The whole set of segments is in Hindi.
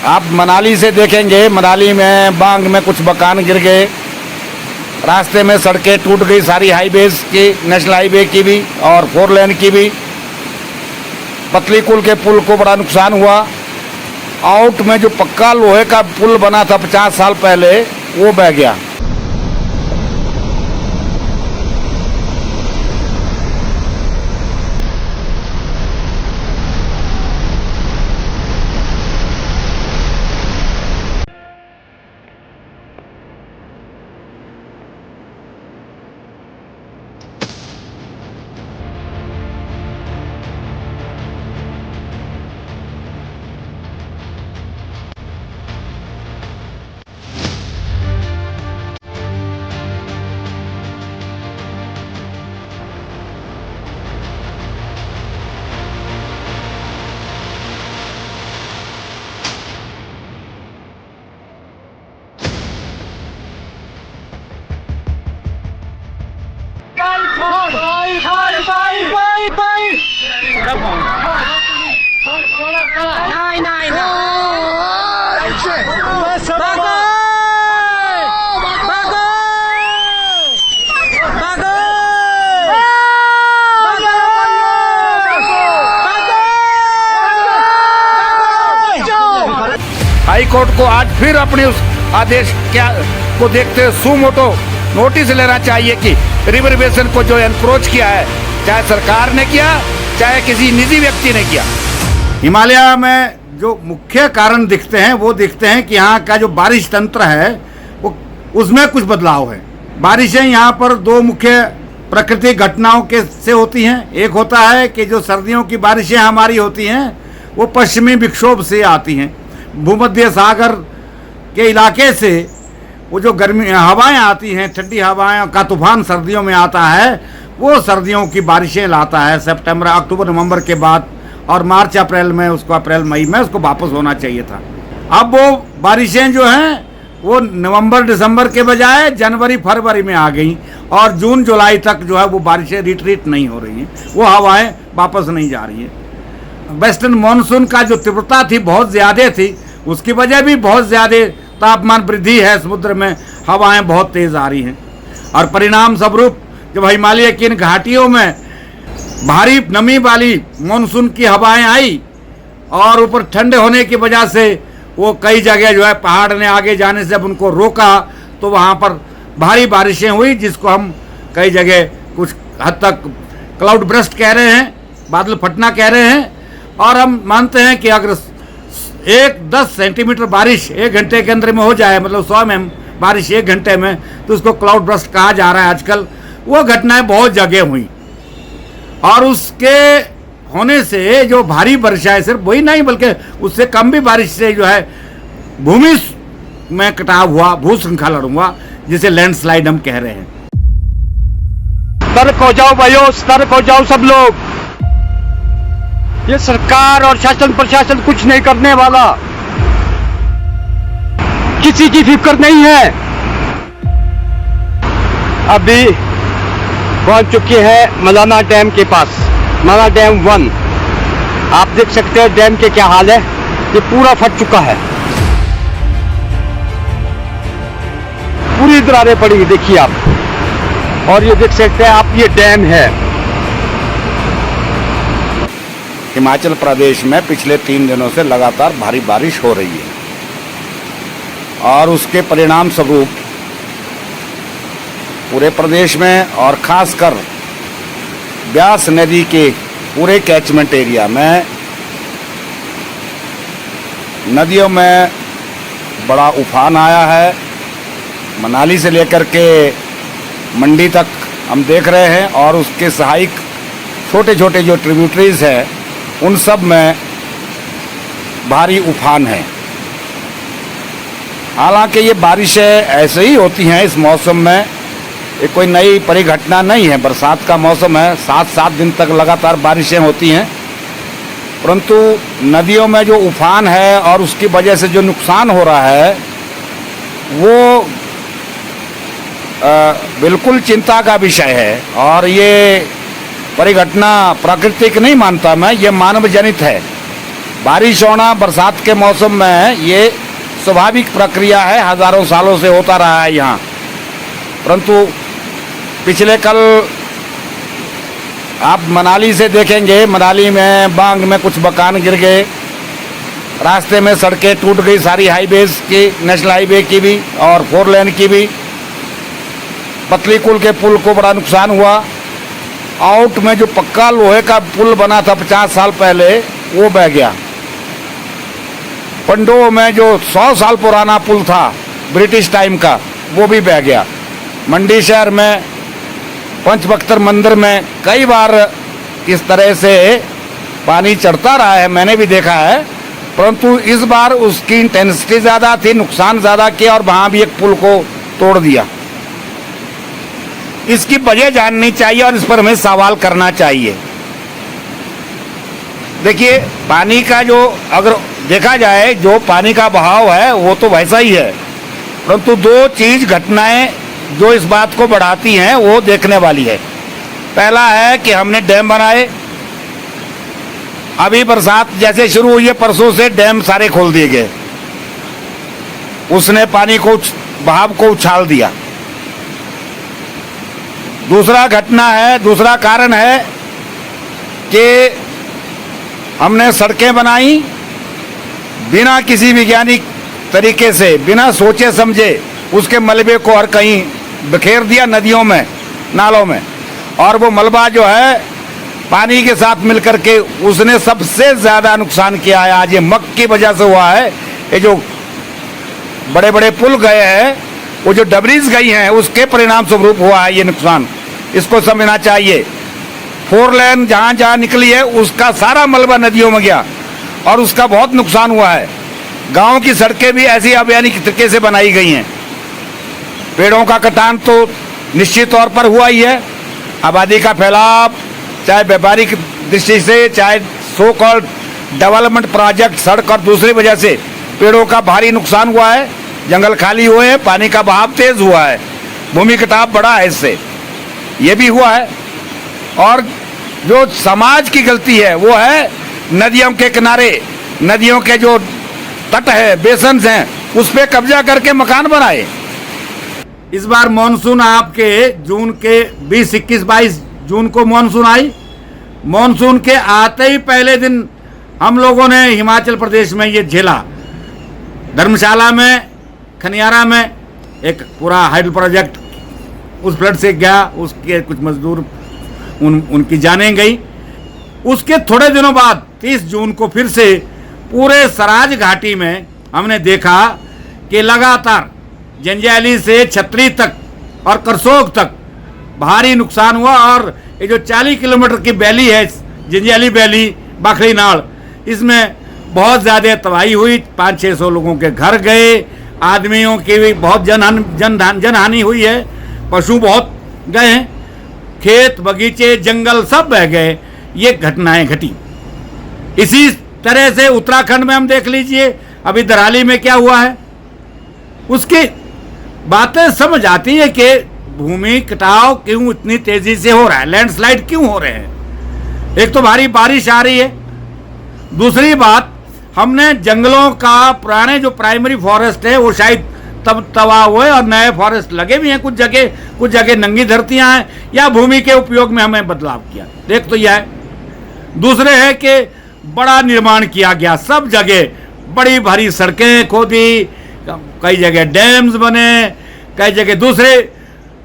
आप मनाली से देखेंगे, मनाली में बांग में कुछ मकान गिर गए, रास्ते में सड़कें टूट गई सारी, हाईवेज की, नेशनल हाईवे की भी और 4 लेन की भी। पतली कुल के पुल को बड़ा नुकसान हुआ। आउट में जो पक्का लोहे का पुल बना था 50 साल पहले, वो बह गया। हाई कोर्ट को आज फिर अपने उस आदेश को देखते हुए सुमोटो नोटिस लेना चाहिए कि रिजर्वेशन को जो एनक्रोच किया है, चाहे सरकार ने किया चाहे किसी निजी व्यक्ति ने किया। हिमालय में जो मुख्य कारण दिखते हैं वो दिखते हैं कि यहाँ का जो बारिश तंत्र है वो उसमें कुछ बदलाव है। बारिशें यहाँ पर 2 मुख्य प्राकृतिक घटनाओं के से होती हैं। एक होता है कि जो सर्दियों की बारिशें हमारी होती हैं वो पश्चिमी विक्षोभ से आती हैं। भूमध्य सागर के इलाके से वो जो गर्मी हवाएं आती हैं, ठंडी हवाएं का तूफान सर्दियों में आता है, वो सर्दियों की बारिशें लाता है सितंबर, अक्टूबर, नवंबर के बाद, और मार्च अप्रैल में उसको, अप्रैल मई में उसको वापस होना चाहिए था। अब वो बारिशें जो हैं वो नवंबर दिसंबर के बजाय जनवरी फरवरी में आ गई, और जून जुलाई तक जो है वो बारिशें रिट्रीट नहीं हो रही हैं, वो हवाएं वापस नहीं जा रही हैं। वेस्टर्न मानसून का जो तीव्रता थी बहुत ज़्यादा थी, उसकी वजह भी बहुत ज़्यादा तापमान वृद्धि है, समुद्र में हवाएं बहुत तेज़ आ रही हैं, और परिणाम स्वरूप जब हिमालय की इन घाटियों में भारी नमी वाली मानसून की हवाएं आई और ऊपर ठंडे होने की वजह से वो कई जगह जो है पहाड़ ने आगे जाने से जब उनको रोका तो वहाँ पर भारी बारिशें हुई, जिसको हम कई जगह कुछ हद तक क्लाउड ब्रस्ट कह रहे हैं, बादल फटना कह रहे हैं। और हम मानते हैं कि अगर 10 सेंटीमीटर बारिश 1 घंटे के अंदर में हो जाए, मतलब 100 mm बारिश 1 घंटे में, तो उसको क्लाउड ब्रस्ट कहा जा रहा है आजकल। वो घटनाएं बहुत जगह हुई, और उसके होने से जो भारी वर्षा है, सिर्फ वही नहीं बल्कि उससे कम भी बारिश से जो है भूमि में कटाव हुआ, भूस्खलन हुआ, जिसे लैंडस्लाइड हम कह रहे हैं। सतर्क हो जाओ भाइयों, सतर्क हो जाओ सब लोग। ये सरकार और शासन प्रशासन कुछ नहीं करने वाला, किसी की फिक्र नहीं है। अभी पहुंच चुके हैं मलाना डैम के पास, मलाना डैम 1। आप देख सकते हैं डैम के क्या हाल है, ये पूरा फट चुका है, पूरी दरारें पड़ी, देखिए आप। और ये देख सकते हैं आप, ये डैम है। हिमाचल प्रदेश में पिछले 3 दिनों से लगातार भारी बारिश हो रही है, और उसके परिणाम स्वरूप पूरे प्रदेश में और ख़ासकर ब्यास नदी के पूरे कैचमेंट एरिया में नदियों में बड़ा उफान आया है। मनाली से लेकर के मंडी तक हम देख रहे हैं, और उसके सहायक छोटे छोटे जो ट्रिब्यूटरीज हैं उन सब में भारी उफान है। हालांकि ये बारिशें ऐसे ही होती हैं इस मौसम में, ये कोई नई परिघटना नहीं है। बरसात का मौसम है, 7 दिन तक लगातार बारिशें होती हैं, परंतु नदियों में जो उफान है और उसकी वजह से जो नुकसान हो रहा है वो बिल्कुल चिंता का विषय है। और ये परिघटना प्राकृतिक नहीं मानता मैं, ये मानव जनित है। बारिश होना बरसात के मौसम में ये स्वाभाविक प्रक्रिया है, हजारों सालों से होता रहा है यहाँ। परंतु पिछले कल आप मनाली से देखेंगे, मनाली में बांग में कुछ मकान गिर गए, रास्ते में सड़कें टूट गई सारी, हाईवेज की, नेशनल हाईवे की भी और 4 लेन की भी। पतलीकुल के पुल को बड़ा नुकसान हुआ। आउट में जो पक्का लोहे का पुल बना था 50 साल पहले, वो बह गया। पंडो में जो 100 साल पुराना पुल था ब्रिटिश टाइम का, वो भी बह गया। मंडी शहर में पंचबख्तर मंदिर में कई बार इस तरह से पानी चढ़ता रहा है, मैंने भी देखा है। परंतु इस बार उसकी इंटेंसिटी ज़्यादा थी, नुकसान ज़्यादा किया और वहाँ भी एक पुल को तोड़ दिया। इसकी वजह जाननी चाहिए और इस पर हमें सवाल करना चाहिए। देखिए, पानी का जो अगर देखा जाए, जो पानी का बहाव है वो तो वैसा ही है, परंतु 2 चीज घटनाएं जो इस बात को बढ़ाती हैं वो देखने वाली है। पहला है कि हमने डैम बनाए, अभी बरसात जैसे शुरू हुई है परसों से डैम सारे खोल दिए गए, उसने पानी को बहाव को उछाल दिया। दूसरा कारण है कि हमने सड़कें बनाई बिना किसी वैज्ञानिक तरीके से, बिना सोचे समझे उसके मलबे को हर कहीं बिखेर दिया नदियों में, नालों में, और वो मलबा जो है पानी के साथ मिलकर के उसने सबसे ज़्यादा नुकसान किया है। आज ये मक की वजह से हुआ है, ये जो बड़े बड़े पुल गए हैं, वो जो डबरीज गई हैं, उसके परिणाम स्वरूप हुआ है ये नुकसान। इसको समझना चाहिए। 4 लेन जहाँ जहाँ निकली है उसका सारा मलबा नदियों में गया और उसका बहुत नुकसान हुआ है। गाँव की सड़कें भी ऐसी अवैधानिक तरीके से बनाई गई हैं। पेड़ों का कटान तो निश्चित तौर पर हुआ ही है। आबादी का फैलाव, चाहे व्यापारिक दृष्टि से, चाहे सो कॉल्ड डेवलपमेंट प्रोजेक्ट, सड़क और दूसरी वजह से पेड़ों का भारी नुकसान हुआ है। जंगल खाली हुए हैं, पानी का बहाव तेज हुआ है, भूमि कटाव बढ़ा है, इससे ये भी हुआ है। और जो समाज की गलती है वो है नदियों के किनारे, नदियों के जो तट है, बेसन्स हैं, उस पर कब्जा करके मकान बनाए। इस बार मॉनसून आपके जून के 20, 21, 22 जून को मॉनसून आई। मॉनसून के आते ही पहले दिन हम लोगों ने हिमाचल प्रदेश में ये झेला। धर्मशाला में, खनियारा में एक पूरा हाइडल प्रोजेक्ट उस फ्लड से गया, उसके कुछ मजदूर उनकी जानें गई। उसके थोड़े दिनों बाद 30 जून को फिर से पूरे सराज घाटी में हमने देखा कि लगातार जंजैली से छतरी तक और करसोग तक भारी नुकसान हुआ। और ये जो 40 किलोमीटर की वैली है, जंजैली वैली, बाखड़ी नाड़, इसमें बहुत ज़्यादा तबाही हुई। 500-600 लोगों के घर गए, आदमियों की भी बहुत जनहानि हुई है, पशु बहुत गए हैं, खेत बगीचे जंगल सब बह गए। ये घटनाएं घटी। इसी तरह से उत्तराखंड में हम देख लीजिए, अभी दराली में क्या हुआ है, उसकी बातें समझ आती है कि भूमि कटाव क्यों इतनी तेजी से हो रहा है, लैंडस्लाइड क्यों हो रहे हैं। एक तो भारी बारिश आ रही है, दूसरी बात हमने जंगलों का पुराने जो प्राइमरी फॉरेस्ट है वो शायद तब तबाह हुए और नए फॉरेस्ट लगे भी हैं। कुछ जगह नंगी धरतियां हैं या भूमि के उपयोग में हमें बदलाव किया। एक तो यह है। दूसरे है कि बड़ा निर्माण किया गया, सब जगह बड़ी भारी सड़कें खोदी, कई जगह डैम्स बने, कई जगह दूसरे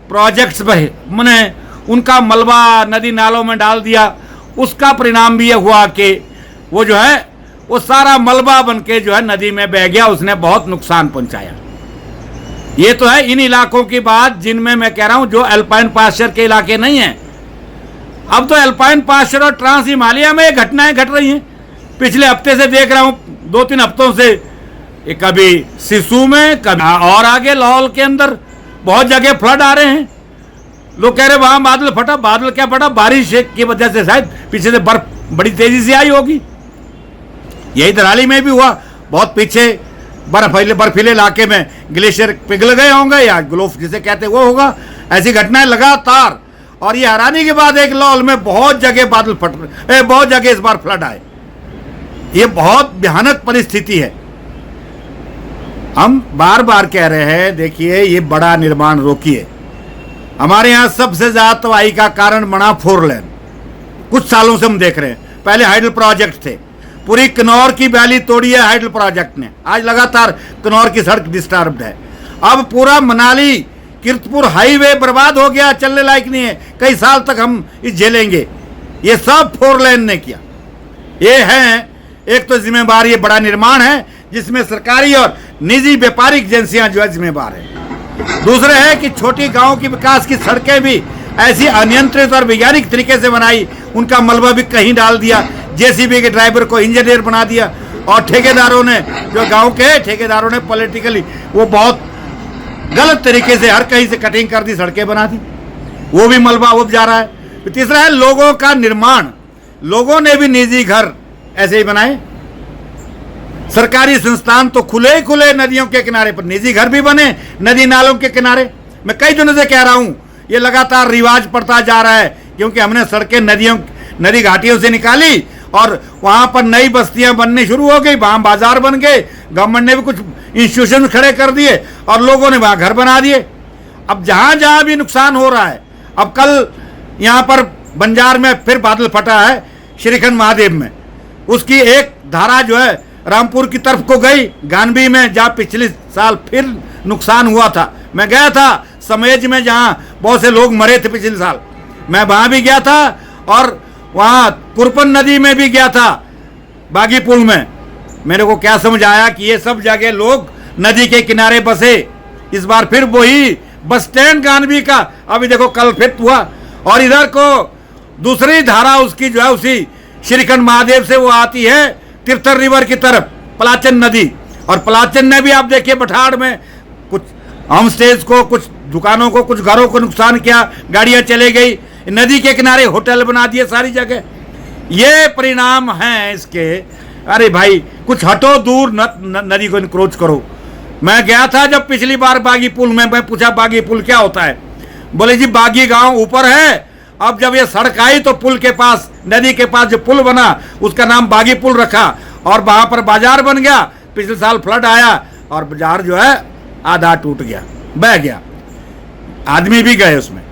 प्रोजेक्ट्स बने, उनका मलबा नदी नालों में डाल दिया। उसका परिणाम भी यह हुआ कि वो जो है वो सारा मलबा बन के जो है नदी में बह गया, उसने बहुत नुकसान पहुंचाया। ये तो है इन इलाकों की बात जिनमें मैं कह रहा हूं जो अल्पाइन पास्चर के इलाके नहीं हैं। अब तो अल्पाइन पास्चर और ट्रांस हिमालय में ये घटनाएं घट रही हैं। पिछले हफ्ते से देख रहा हूं, 2-3 हफ्तों से, कभी सिसु में, कभी और आगे लाहौल के अंदर बहुत जगह फ्लड आ रहे हैं। लोग कह रहे वहां बादल फटा। बादल क्या फटा, बारिश की वजह से शायद पीछे से बर्फ बड़ी तेजी से आई होगी। यही दराली में भी हुआ, बहुत पीछे बर्फीले इलाके में ग्लेशियर पिघल गए होंगे या ग्लोफ जिसे कहते हैं वो होगा। ऐसी घटनाएं लगातार। और ये हैरानी की बात है कि लाहौल में बहुत जगह बादल फट रहे, बहुत जगह इस बार फ्लड आए। ये बहुत भयानक परिस्थिति है। हम बार बार कह रहे हैं, देखिए ये बड़ा निर्माण रोकिए। हमारे यहाँ सबसे ज्यादा तबाही का कारण बना 4 लेन। कुछ सालों से हम देख रहे हैं, पहले हाइडल प्रोजेक्ट थे, पूरी किन्नौर की वैली तोड़ी है हाइडल प्रोजेक्ट ने। आज लगातार किन्नौर की सड़क डिस्टर्ब्ड है। अब पूरा मनाली कीरतपुर हाईवे बर्बाद हो गया, चलने लायक नहीं है। कई साल तक हम इस झेलेंगे। ये सब 4 लेन ने किया। ये है, एक तो जिम्मेवार ये बड़ा निर्माण है जिसमें सरकारी और निजी व्यापारिक एजेंसियां जो है जिम्मेवार है। दूसरे है कि छोटी गांव की विकास की सड़कें भी ऐसी अनियंत्रित और वैज्ञानिक तरीके से बनाई, उनका मलबा भी कहीं डाल दिया, जेसीबी के ड्राइवर को इंजीनियर बना दिया, और ठेकेदारों ने, जो गांव के ठेकेदारों ने पॉलिटिकली वो बहुत गलत तरीके से हर कहीं से कटिंग कर दी, सड़कें बना दी, वो भी मलबा उब जा रहा है। तीसरा है लोगों का निर्माण। लोगों ने भी निजी घर ऐसे ही बनाए। सरकारी संस्थान तो खुले ही खुले नदियों के किनारे पर, निजी घर भी बने नदी नालों के किनारे। मैं कई दिनों से कह रहा हूं, ये लगातार रिवाज पड़ता जा रहा है, क्योंकि हमने सड़कें नदी घाटियों से निकाली और वहां पर नई बस्तियां बननी शुरू हो गई, वहां बाजार बन गए, गवर्नमेंट ने भी कुछ इंस्टीट्यूशन खड़े कर दिए और लोगों ने वहां घर बना दिए। अब जहां जहां भी नुकसान हो रहा है, अब कल यहां पर बंजार में फिर बादल फटा है, श्रीखंड महादेव में, उसकी एक धारा जो है रामपुर की तरफ को गई, गानवी में जहाँ पिछले साल फिर नुकसान हुआ था। मैं गया था समेज में, जहाँ बहुत से लोग मरे थे पिछले साल, मैं वहाँ भी गया था, और वहाँ कुरपन नदी में भी गया था, बागी पुल में। मेरे को क्या समझ आया कि ये सब जगह लोग नदी के किनारे बसे। इस बार फिर वही बस स्टैंड गानवी का अभी देखो कल फिर हुआ, और इधर को दूसरी धारा उसकी जो है उसी श्रीखंड महादेव से वो आती है तीर्थर रिवर की तरफ, पलाचन नदी। और पलाचन ने भी आप देखिए बठाड़ में कुछ होम स्टेज को, कुछ दुकानों को, कुछ घरों को नुकसान किया, गाड़ियां चले गई, नदी के किनारे होटल बना दिए सारी जगह। ये परिणाम हैं इसके। अरे भाई कुछ हटो दूर, नदी को इनक्रोच करो। मैं गया था जब पिछली बार बागी पुल में, मैं पूछा बागी पुल क्या होता है, बोले जी बागी गांव ऊपर है। अब जब ये सड़क आई तो पुल के पास, नदी के पास जो पुल बना उसका नाम बागी पुल रखा, और वहां पर बाजार बन गया। पिछले साल फ्लड आया और बाजार जो है आधा टूट गया, बह गया, आदमी भी गए उसमें।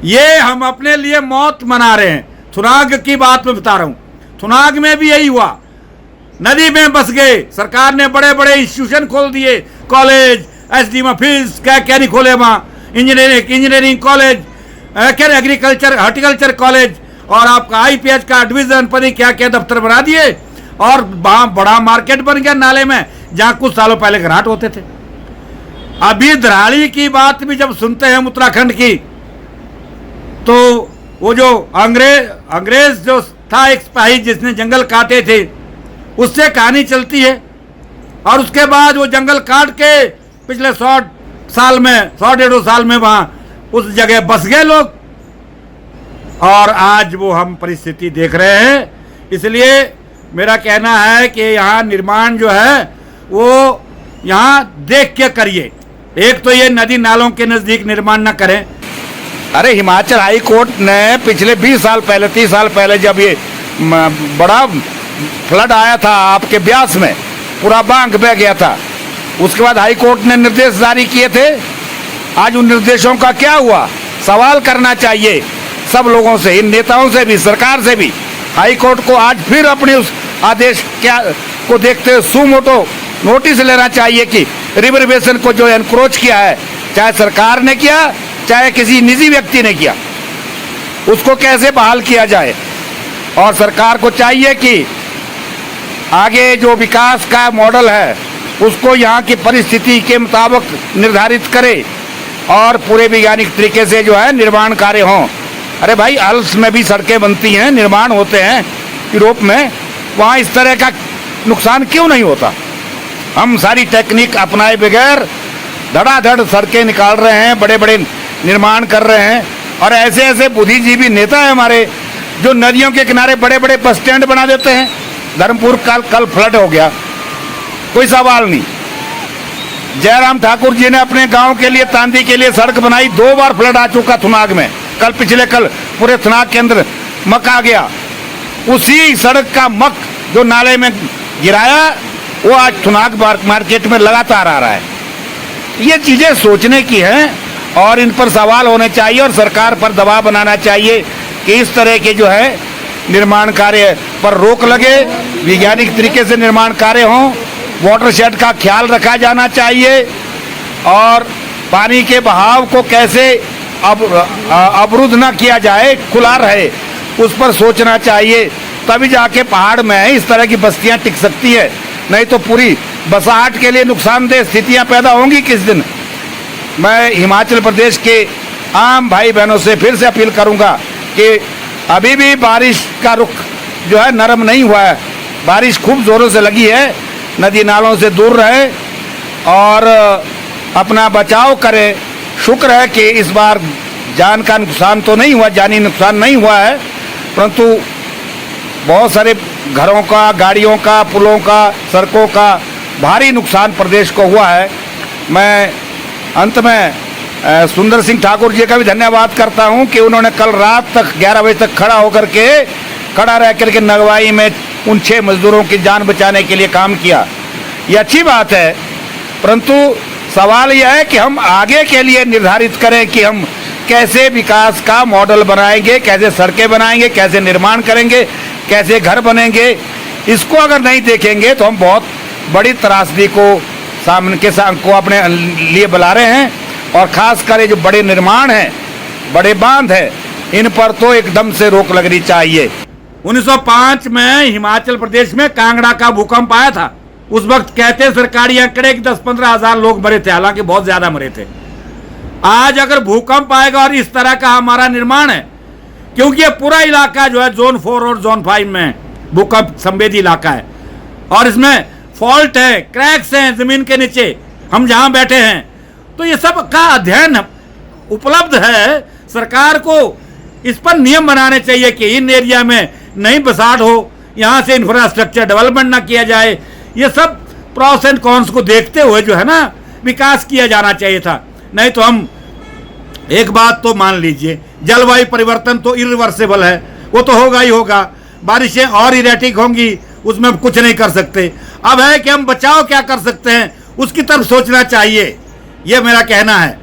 ये हम अपने लिए मौत मना रहे हैं। थुनाग की बात मैं बता रहा हूं, थुनाग में भी यही हुआ, नदी में बस गए। सरकार ने बड़े बड़े इंस्टीट्यूशन खोल दिए, कॉलेज, एसडी ऑफिस, क्या क्या नहीं खोले वहां, engineering college, agriculture, horticulture college, और आपका आईपीएच का डिवीजन, पता क्या क्या दफ्तर बना दिए, और वहां बड़ा मार्केट बन गया नाले में, जहां कुछ सालों पहले घराट होते थे। अभी धराली की बात भी जब सुनते हैं उत्तराखंड की, तो वो जो अंग्रेज जो था एक सिपाही जिसने जंगल काटे थे, उससे कहानी चलती है। और उसके बाद वो जंगल काट के पिछले 100 साल में, 100-150 साल में वहां उस जगह बस गए लोग, और आज वो हम परिस्थिति देख रहे हैं। इसलिए मेरा कहना है कि यहाँ निर्माण जो है वो यहाँ देख के करिए। एक तो ये नदी नालों के नजदीक निर्माण न करें। अरे हिमाचल हाई कोर्ट ने पिछले 20 साल पहले, 30 साल पहले जब ये बड़ा फ्लड आया था आपके ब्यास में, पूरा बांध बह गया था, उसके बाद हाई कोर्ट ने निर्देश जारी किए थे। आज उन निर्देशों का क्या हुआ? सवाल करना चाहिए सब लोगों से, इन नेताओं से भी, सरकार से भी। हाई कोर्ट को आज फिर अपने उस आदेश को देखते हुए सुमोटो नोटिस लेना चाहिए कि रिवर बेसिन को जो एनक्रोच किया है, चाहे सरकार ने किया चाहे किसी निजी व्यक्ति ने किया, उसको कैसे बहाल किया जाए। और सरकार को चाहिए कि आगे जो विकास का मॉडल है उसको यहाँ की परिस्थिति के मुताबिक निर्धारित करे और पूरे वैज्ञानिक तरीके से जो है निर्माण कार्य हों। अरे भाई अल्प्स में भी सड़कें बनती हैं, निर्माण होते हैं यूरोप में, वहाँ इस तरह का नुकसान क्यों नहीं होता? हम सारी टेक्निक अपनाए बगैर धड़ाधड़ सड़कें निकाल रहे हैं, बड़े बड़े निर्माण कर रहे हैं, और ऐसे ऐसे बुद्धिजीवी नेता हैं हमारे जो नदियों के किनारे बड़े बड़े बस स्टैंड बना देते हैं। धर्मपुर कल फ्लड हो गया, कोई सवाल नहीं। जयराम ठाकुर जी ने अपने गांव के लिए, तांदी के लिए सड़क बनाई, 2 बार फ्लड आ चुका थुनाग में। पिछले कल पूरे थुनाग के अंदर मक आ गया, उसी सड़क का मक जो नाले में गिराया, वो आज थुनाग मार्केट में लगातार आ रहा है। ये चीजें सोचने की हैं और इन पर सवाल होने चाहिए और सरकार पर दबाव बनाना चाहिए कि इस तरह के जो है निर्माण कार्य पर रोक लगे, वैज्ञानिक तरीके से निर्माण कार्य हों, वाटरशेड का ख्याल रखा जाना चाहिए और पानी के बहाव को कैसे अवरुद्ध न किया जाए, खुला रहे, उस पर सोचना चाहिए। तभी जाके पहाड़ में इस तरह की बस्तियां टिक सकती है, नहीं तो पूरी बसाहट के लिए नुकसानदेह स्थितियां पैदा होंगी किस दिन। मैं हिमाचल प्रदेश के आम भाई बहनों से फिर से अपील करूंगा कि अभी भी बारिश का रुख जो है नरम नहीं हुआ है, बारिश खूब जोरों से लगी है, नदी नालों से दूर रहे और अपना बचाव करें। शुक्र है कि इस बार जान का नुकसान तो नहीं हुआ, जानी नुकसान नहीं हुआ है, परंतु बहुत सारे घरों का, गाड़ियों का, पुलों का, सड़कों का भारी नुकसान प्रदेश को हुआ है। मैं अंत में सुंदर सिंह ठाकुर जी का भी धन्यवाद करता हूं कि उन्होंने कल रात तक 11 बजे तक खड़ा रह करके नगवाई में उन 6 मजदूरों की जान बचाने के लिए काम किया। ये अच्छी बात है, परंतु सवाल यह है कि हम आगे के लिए निर्धारित करें कि हम कैसे विकास का मॉडल बनाएंगे, कैसे सड़कें बनाएंगे, कैसे निर्माण करेंगे, कैसे घर बनेंगे। इसको अगर नहीं देखेंगे तो हम बहुत बड़ी त्रासदी को अपने लिए बुला रहे हैं और खासकर ये जो बड़े निर्माण हैं, बड़े बांध हैं, इन पर तो एकदम से रोक लगनी चाहिए। 1905 में हिमाचल प्रदेश में कांगड़ा का भूकंप आया था। उस वक्त कहते सरकारी आंकड़े कि 10-15 हजार लोग मरे थे, हालांकि बहुत ज्यादा मरे थे। आज अगर भूकंप आएगा और इस तरह का हमारा निर्माण है, क्योंकि ये पूरा इलाका जो है जोन 4 और जोन 5 में भूकंप संवेदी इलाका है और इसमें फॉल्ट है, क्रैक्स हैं जमीन के नीचे, हम जहां बैठे हैं, तो ये सब का अध्ययन उपलब्ध है। सरकार को इस पर नियम बनाने चाहिए कि इन एरिया में नहीं बसाहट हो, यहां से इंफ्रास्ट्रक्चर डेवलपमेंट ना किया जाए। ये सब प्रॉस एंड कॉन्स को देखते हुए जो है ना विकास किया जाना चाहिए था। नहीं तो हम एक बात तो मान लीजिए, जलवायु परिवर्तन तो इरिवर्सिबल है, वो तो होगा ही होगा, बारिशें और इरेटिक होंगी, उसमें हम कुछ नहीं कर सकते। अब है कि हम बचाव क्या कर सकते हैं, उसकी तरफ सोचना चाहिए, ये मेरा कहना है।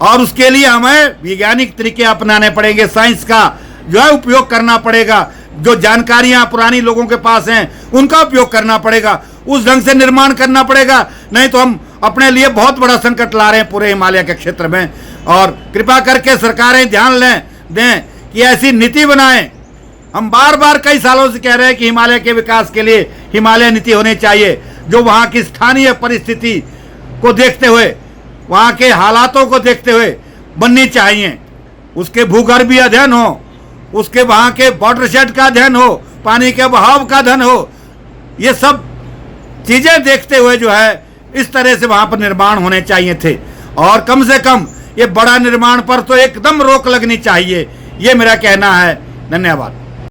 और उसके लिए हमें वैज्ञानिक तरीके अपनाने पड़ेंगे, साइंस का जो है उपयोग करना पड़ेगा, जो जानकारियां पुरानी लोगों के पास हैं उनका उपयोग करना पड़ेगा, उस ढंग से निर्माण करना पड़ेगा। नहीं तो हम अपने लिए बहुत बड़ा संकट ला रहे हैं पूरे हिमालय के क्षेत्र में। और कृपा करके सरकारें ध्यान दें कि ऐसी नीति बनाएं। हम बार बार कई सालों से कह रहे हैं कि हिमालय के विकास के लिए हिमालय नीति होनी चाहिए, जो वहाँ की स्थानीय परिस्थिति को देखते हुए, वहाँ के हालातों को देखते हुए बननी चाहिए। उसके भूगर्भीय अध्ययन हो, उसके वहाँ के वाटरशेड का अध्ययन हो, पानी के बहाव का अध्ययन हो, ये सब चीज़ें देखते हुए जो है इस तरह से वहाँ पर निर्माण होने चाहिए थे। और कम से कम ये बड़ा निर्माण पर तो एकदम रोक लगनी चाहिए, ये मेरा कहना है। धन्यवाद।